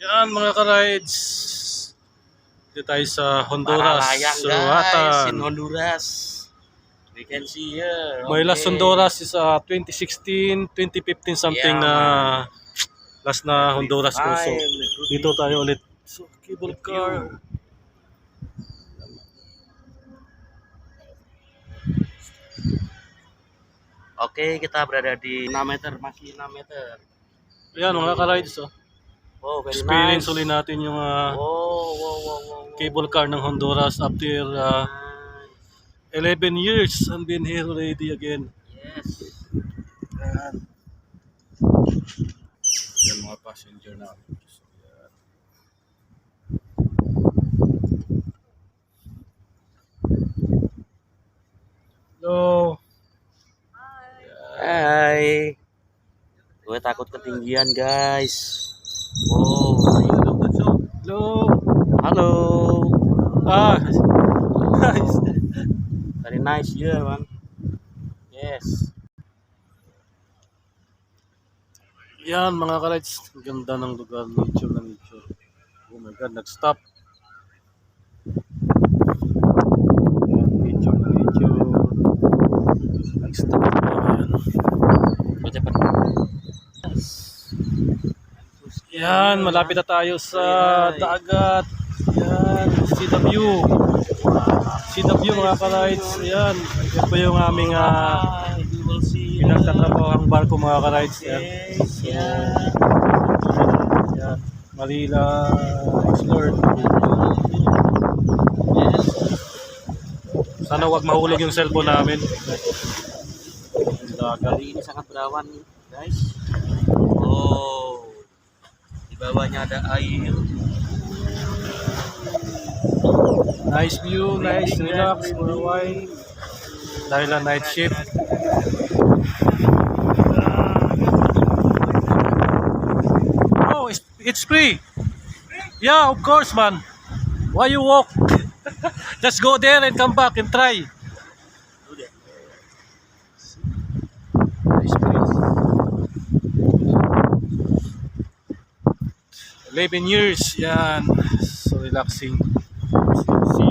Yan mga ka-rides. Dito tayo sa Honduras, Paralayang guys, in Suruhatan. Honduras. We can see here. My last Honduras is 2016, 2015 something Yeah, na man. last na Honduras ko. So dito tayo ulit. So cable car. Oke, kita berada di 6 meter, masih 6 meter. Yan mga ka-rides. Oh, very Experience nice. ulit natin yung Wow. cable car ng Honduras after 11 years and been here already again. Yes. Yan. Yan mga passenger natin. So, yan. Hello. Hai. Gue takut ketinggian, guys. Wow. Hello. Halo. Nice. Very nice here, man. Yes. Yan mga ka-rides. Ganda ng lugar. Nature na nature. Oh my God. Nag-stop. Yan. Nature na nature. Nag-stop. Yan. Gue cepet. Yan. Malapit na tayo sa dagat. Yan. See the view. See the view mga ka-rides. Yan. Yan po yung aming You will see. pinagtatrabaho ang barko mga ka-rides. Yan. Yeah. Yan. Manila Explorer. Yes. Sana wag mahulog yung cellphone namin. Dagat. Hari ini sangat berawan, guys. Oh, di bawahnya ada air. Nice view, nice relax for a while. Dahil na night shift. Oh, it's free. Yeah, of course, man. Why you walk? Just go there and come back and try. Nice place. 11 years, yan. So relaxing. See